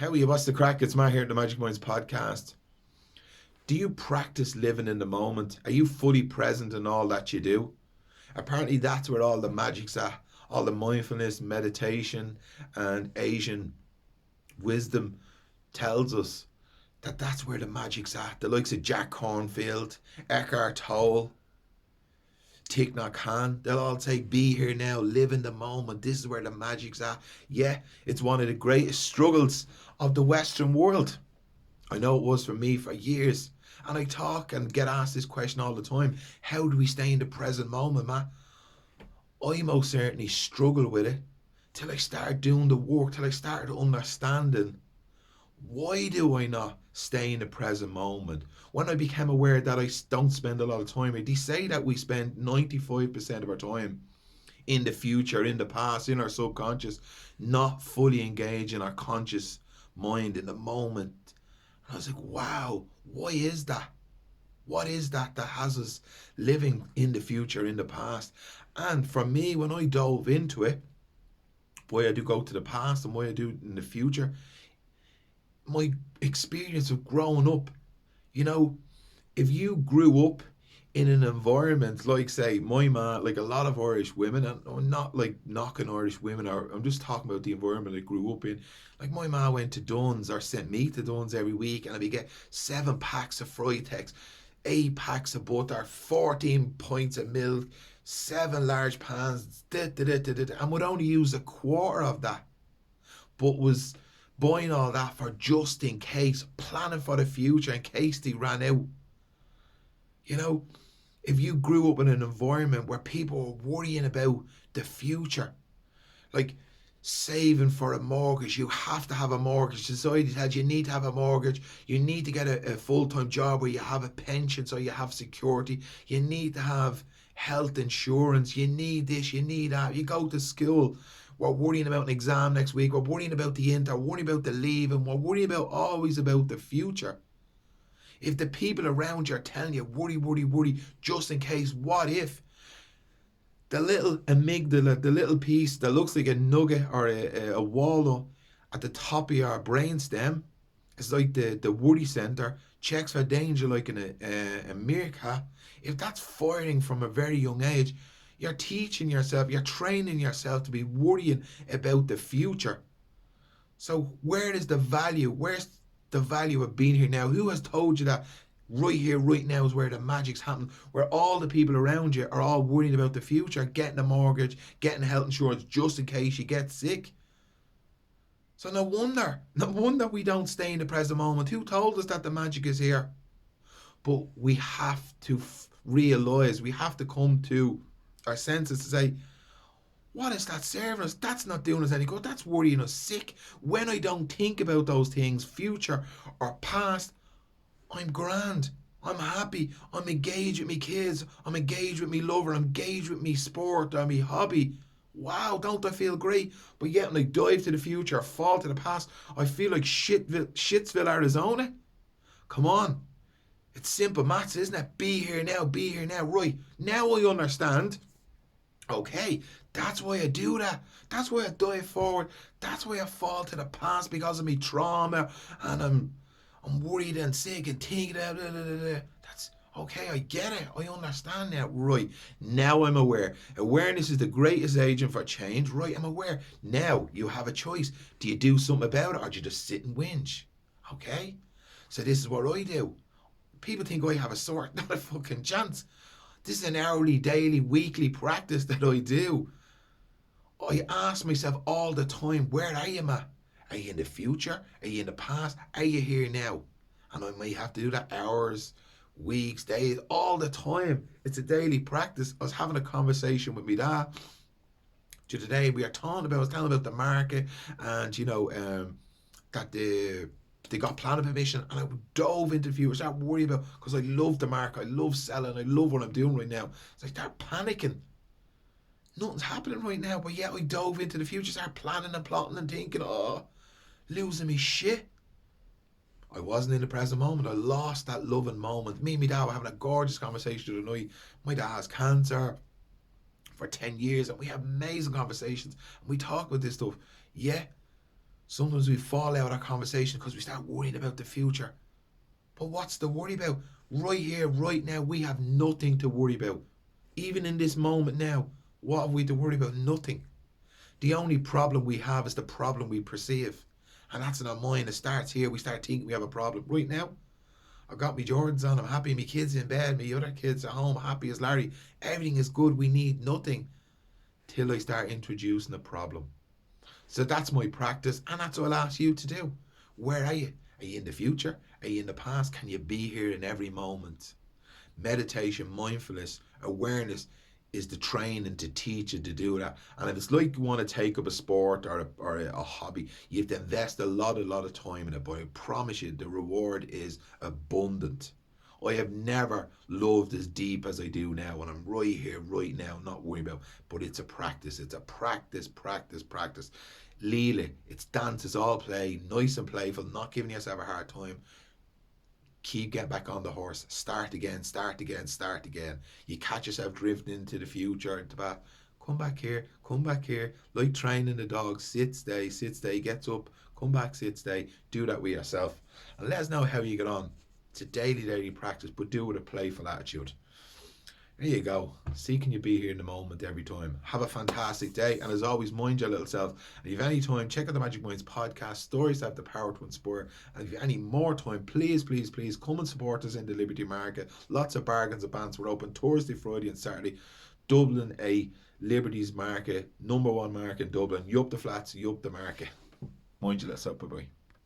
How are you? What's the crack? It's Matt here at the Magic Minds podcast. Do you practice living in the moment? Are you fully present in all that you do? Apparently, that's where all the magic's at. All the mindfulness, meditation, and Asian wisdom tells us that that's where the magic's at. The likes of Jack Cornfield, Eckhart Tolle, Thich Nhat Hanh, they'll all say, be here now, live in the moment. This is where the magic's at. Yeah, it's one of the greatest struggles of the Western world. I know it was for me for years. And I talk and get asked this question all the time. How do we stay in the present moment, man? I most certainly struggle with it till I started doing the work, till I started understanding why do I not stay in the present moment? When I became aware that I don't spend a lot of time, they say that we spend 95% of our time in the future, in the past, in our subconscious, not fully engaged in our conscious mind in the moment. And I was like, wow, why is that? What is that has us living in the future, in the past? And for me, when I dove into it, why I do go to the past and why I do in the future, my experience of growing up, you know, if you grew up in an environment like, say, my ma, like a lot of Irish women, and I'm not like knocking Irish women, or I'm just talking about the environment I grew up in. Like my ma went to Dunn's or sent me to Dunn's every week, and I'd get 7 packs of Fritex, 8 packs of butter, 14 pints of milk, 7 large pans, and would only use a quarter of that, but was buying all that for just in case, planning for the future in case they ran out. You know, if you grew up in an environment where people were worrying about the future, like saving for a mortgage, you have to have a mortgage. Society tells you need to have a mortgage. You need to get a full-time job where you have a pension so you have security. You need to have health insurance. You need this, you need that. You go to school, we're worrying about an exam next week. We're worrying about the inter, we're worrying about the leave, and we're worrying about always about the future. If the people around you are telling you, worry, worry, worry, just in case, what if? The little amygdala, the little piece that looks like a nugget or a walnut at the top of your brain stem, it's like the worry center, checks for danger like a meerkat. If that's firing from a very young age, you're teaching yourself, you're training yourself to be worrying about the future. So where is the value? Where's the value of being here now? Who has told you that right here, right now is where the magic's happening, where all the people around you are all worrying about the future, getting a mortgage, getting health insurance just in case you get sick? So no wonder we don't stay in the present moment. Who told us that the magic is here? But we have to realise, we have to come to our senses to say, what is that serving us? That's not doing us any good. That's worrying us sick. When I don't think about those things, future or past, I'm grand. I'm happy. I'm engaged with me kids. I'm engaged with me lover. I'm engaged with me sport or me hobby. Wow, don't I feel great? But yet when I dive to the future, fall to the past, I feel like Shitsville, Arizona. Come on. It's simple maths, isn't it? Be here now, be here now. Right, now I understand. Okay, that's why I do that. That's why I dive forward. That's why I fall to the past because of me trauma, and I'm worried and sick and thinking that's okay. I get it. I understand now. Right, now I'm aware. Awareness is the greatest agent for change. Right, I'm aware. Now you have a choice. Do you do something about it, or do you just sit and whinge? Okay, so this is what I do. People think I have a sort. Not a fucking chance. This is an hourly, daily, weekly practice that I do. I ask myself all the time, where are you, ma? Are you in the future? Are you in the past? Are you here now? And I might have to do that hours, weeks, days, all the time. It's a daily practice. I was having a conversation with my dad today. We are talking about, I was telling about the market, and that they got planning permission, and I dove into the future. I started worrying about, because I love the market, I love selling, I love what I'm doing right now. So I start panicking. Nothing's happening right now, but yet I dove into the future, started planning and plotting and thinking, oh, losing me shit. I wasn't in the present moment. I lost that loving moment. Me and my dad were having a gorgeous conversation the other night. My dad has cancer for 10 years, and we have amazing conversations, and we talk about this stuff. Yeah. Sometimes we fall out of that conversation because we start worrying about the future. But what's the worry about? Right here, right now, we have nothing to worry about. Even in this moment now, what have we to worry about? Nothing. The only problem we have is the problem we perceive. And that's in our mind. It starts here. We start thinking we have a problem. Right now, I've got my Jordans on. I'm happy. My kids in bed. My other kids at home. Happy as Larry. Everything is good. We need nothing till I start introducing a problem. So that's my practice. And that's what I'll ask you to do. Where are you? Are you in the future? Are you in the past? Can you be here in every moment? Meditation, mindfulness, awareness is the training to teach you to do that. And if it's like you want to take up a sport or a hobby, you have to invest a lot of time in it. But I promise you, the reward is abundant. I have never loved as deep as I do now, and I'm right here, right now, not worrying about. But it's a practice. It's a practice, practice, practice. Leela, it's dance, it's all play, nice and playful, not giving yourself a hard time. Keep getting back on the horse. Start again, start again, start again. You catch yourself drifting into the future, into that. Come back here, come back here. Like training the dog. Sit, stay, gets up, come back, sit, stay. Do that with yourself. And let us know how you get on. It's a daily practice, but do it with a playful attitude. There you go. See, can you be here in the moment every time? Have a fantastic day. And as always, mind your little self. And if you have any time, check out the Magic Minds podcast. Stories have the power to inspire. And if you have any more time, please come and support us in the Liberty Market. Lots of bargains and bans. We're open Thursday, Friday, and Saturday. Dublin, a Liberty's market, #1 market in Dublin. You up the flats, you up the market. Mind you, let's up. Bye bye.